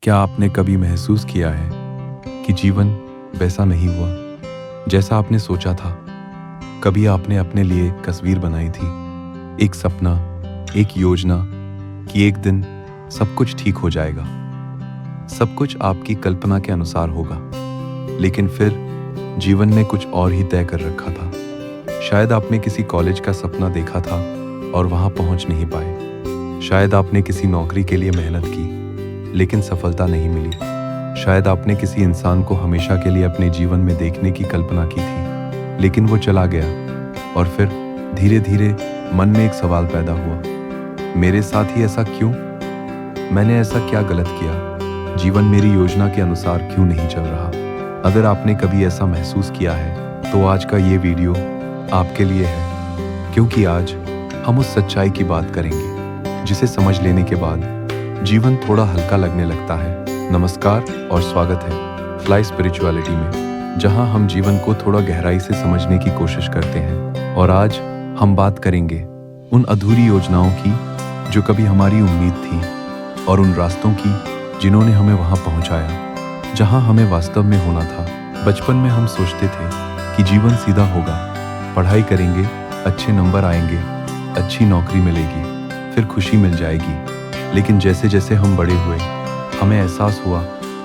क्या आपने कभी महसूस किया है कि जीवन वैसा नहीं हुआ जैसा आपने सोचा था? कभी आपने अपने लिए एक तस्वीर बनाई थी, एक सपना, एक योजना कि एक दिन सब कुछ ठीक हो जाएगा, सब कुछ आपकी कल्पना के अनुसार होगा, लेकिन फिर जीवन ने कुछ और ही तय कर रखा था। शायद आपने किसी कॉलेज का सपना देखा था और वहां पहुंच नहीं पाए। शायद आपने किसी नौकरी के लिए मेहनत की लेकिन सफलता नहीं मिली। शायद आपने किसी इंसान को हमेशा के लिए अपने जीवन में देखने की कल्पना की थी, लेकिन वो चला गया। और फिर धीरे धीरे मन में एक सवाल पैदा हुआ, मेरे साथ ही ऐसा क्यों? मैंने ऐसा क्या गलत किया? जीवन मेरी योजना के अनुसार क्यों नहीं चल रहा? अगर आपने कभी ऐसा महसूस किया है तो आज का ये वीडियो आपके लिए है, क्योंकि आज हम उस सच्चाई की बात करेंगे जिसे समझ लेने के बाद जीवन थोड़ा हल्का लगने लगता है। नमस्कार और स्वागत है फ्लाई स्पिरिचुअलिटी में, जहां हम जीवन को थोड़ा गहराई से समझने की कोशिश करते हैं। और आज हम बात करेंगे उन अधूरी योजनाओं की जो कभी हमारी उम्मीद थी, और उन रास्तों की जिन्होंने हमें वहां पहुंचाया जहां हमें वास्तव में होना था। बचपन में हम सोचते थे कि जीवन सीधा होगा, पढ़ाई करेंगे, अच्छे नंबर आएंगे, अच्छी नौकरी मिलेगी, फिर खुशी मिल जाएगी। लेकिन जैसे जैसे हम बड़े हुए, हमें एहसास हुआ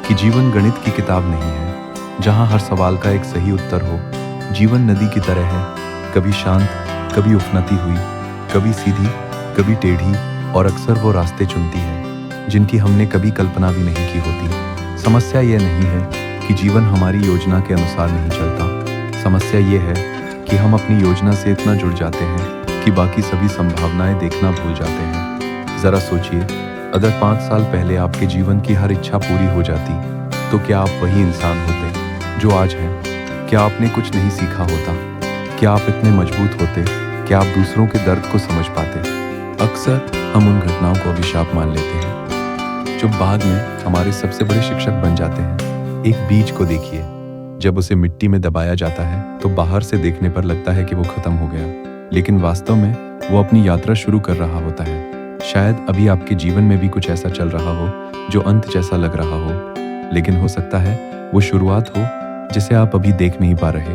कि जीवन गणित की किताब नहीं है जहां हर सवाल का एक सही उत्तर हो। जीवन नदी की तरह है, कभी शांत, कभी उफनती हुई, कभी सीधी, कभी टेढ़ी, और अक्सर वो रास्ते चुनती है जिनकी हमने कभी कल्पना भी नहीं की होती। समस्या ये नहीं है कि जीवन हमारी योजना के अनुसार नहीं चलता। समस्या ये है कि हम अपनी योजना से इतना जुड़ जाते हैं कि बाकी सभी संभावनाएं देखना भूल जाते हैं। जरा सोचिए, अगर 5 साल पहले आपके जीवन की हर इच्छा पूरी हो जाती तो क्या आप वही इंसान होते जो आज हैं? क्या आपने कुछ नहीं सीखा होता? क्या आप इतने मजबूत होते? क्या आप दूसरों के दर्द को समझ पाते? अक्सर हम उन घटनाओं को अभिशाप मान लेते हैं जो बाद में हमारे सबसे बड़े शिक्षक बन जाते हैं। एक बीज को देखिए, जब उसे मिट्टी में दबाया जाता है तो बाहर से देखने पर लगता है कि वो खत्म हो गया, लेकिन वास्तव में वो अपनी यात्रा शुरू कर रहा होता है। शायद अभी आपके जीवन में भी कुछ ऐसा चल रहा हो जो अंत जैसा लग रहा हो, लेकिन हो सकता है वो शुरुआत हो जिसे आप अभी देख नहीं पा रहे।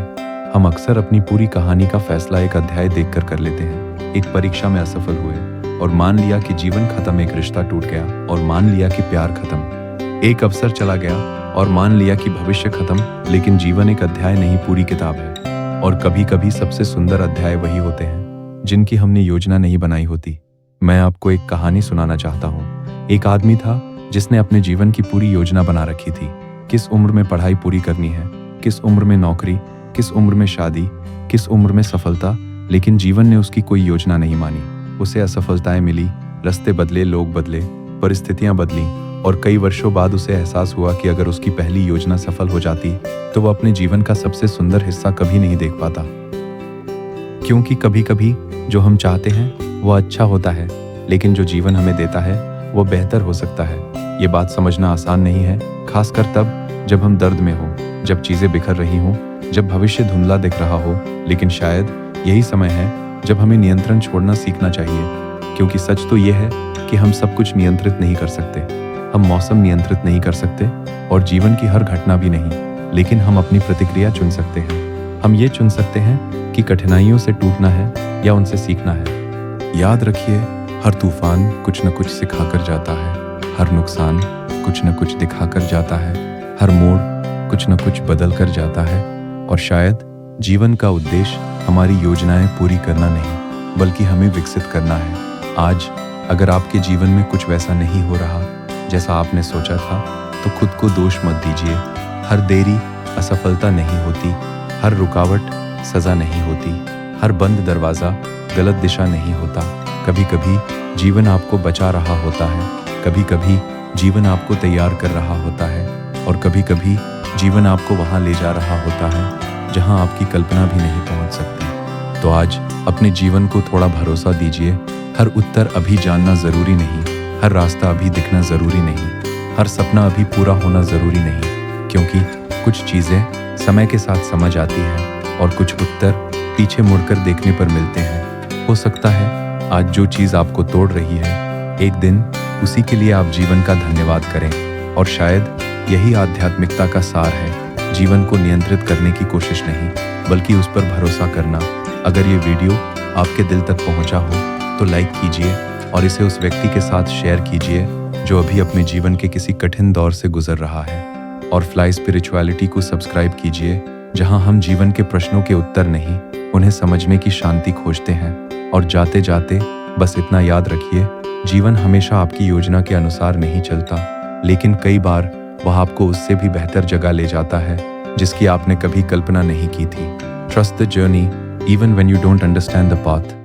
हम अक्सर अपनी पूरी कहानी का फैसला एक अध्याय देखकर कर लेते हैं। एक परीक्षा में असफल हुए और मान लिया कि जीवन खत्म, एक रिश्ता टूट गया और मान लिया कि प्यार खत्म, एक अवसर चला गया और मान लिया कि भविष्य खत्म, लेकिन जीवन एक अध्याय नहीं, पूरी किताब है। और कभी कभी सबसे सुंदर अध्याय वही होते हैं जिनकी हमने योजना नहीं बनाई होती। मैं आपको एक कहानी सुनाना चाहता हूँ। एक आदमी था जिसने अपने जीवन की पूरी योजना बना रखी थी। किस उम्र में पढ़ाई पूरी करनी है, किस उम्र में नौकरी, किस उम्र में शादी, किस उम्र में सफलता, लेकिन जीवन ने उसकी कोई योजना नहीं मानी। उसे असफलताएं मिली, रास्ते बदले, लोग बदले, परिस्थितियां बदली, और कई वर्षों बाद उसे एहसास हुआ कि अगर उसकी पहली योजना सफल हो जाती तो वो अपने जीवन का सबसे सुंदर हिस्सा कभी नहीं देख पाता। क्योंकि कभी कभी जो हम चाहते हैं वो अच्छा होता है, लेकिन जो जीवन हमें देता है वो बेहतर हो सकता है। ये बात समझना आसान नहीं है, खासकर तब जब हम दर्द में हो, जब चीजें बिखर रही हों, जब भविष्य धुंधला दिख रहा हो। लेकिन शायद यही समय है जब हमें नियंत्रण छोड़ना सीखना चाहिए, क्योंकि सच तो ये है कि हम सब कुछ नियंत्रित नहीं कर सकते। हम मौसम नियंत्रित नहीं कर सकते और जीवन की हर घटना भी नहीं, लेकिन हम अपनी प्रतिक्रिया चुन सकते हैं। हम ये चुन सकते हैं कि कठिनाइयों से टूटना है या उनसे सीखना है। याद रखिए, हर तूफान कुछ न कुछ सिखा कर जाता है, हर नुकसान कुछ न कुछ दिखा कर जाता है, हर मोड़ कुछ न कुछ बदल कर जाता है। और शायद जीवन का उद्देश्य हमारी योजनाएं पूरी करना नहीं, बल्कि हमें विकसित करना है। आज अगर आपके जीवन में कुछ वैसा नहीं हो रहा जैसा आपने सोचा था, तो खुद को दोष मत दीजिए। हर देरी असफलता नहीं होती, हर रुकावट सजा नहीं होती, हर बंद दरवाजा गलत दिशा नहीं होता। कभी कभी जीवन आपको बचा रहा होता है, कभी कभी जीवन आपको तैयार कर रहा होता है, और कभी कभी जीवन आपको वहां ले जा रहा होता है जहां आपकी कल्पना भी नहीं पहुंच सकती। तो आज अपने जीवन को थोड़ा भरोसा दीजिए। हर उत्तर अभी जानना जरूरी नहीं, हर रास्ता अभी दिखना जरूरी नहीं, हर सपना अभी पूरा होना जरूरी नहीं, क्योंकि कुछ चीजें समय के साथ समझ आती हैं और कुछ उत्तर पीछे मुड़कर देखने पर मिलते हैं। हो सकता है आज जो चीज आपको तोड़ रही है, एक दिन उसी के लिए आप जीवन का धन्यवाद करें। और शायद यही आध्यात्मिकता का सार है, जीवन को नियंत्रित करने की कोशिश नहीं, बल्कि उस पर भरोसा करना। अगर ये वीडियो आपके दिल तक पहुंचा हो तो लाइक कीजिए और इसे उस व्यक्ति के साथ शेयर कीजिए जो अभी अपने जीवन के किसी कठिन दौर से गुजर रहा है। और फ्लाई स्पिरिचुअलिटी को सब्सक्राइब कीजिए, जहां हम जीवन के प्रश्नों के उत्तर नहीं, उन्हें समझने की शांति खोजते हैं। और जाते जाते बस इतना याद रखिए, जीवन हमेशा आपकी योजना के अनुसार नहीं चलता, लेकिन कई बार वह आपको उससे भी बेहतर जगह ले जाता है जिसकी आपने कभी कल्पना नहीं की थी। Trust the journey even when you don't understand the path.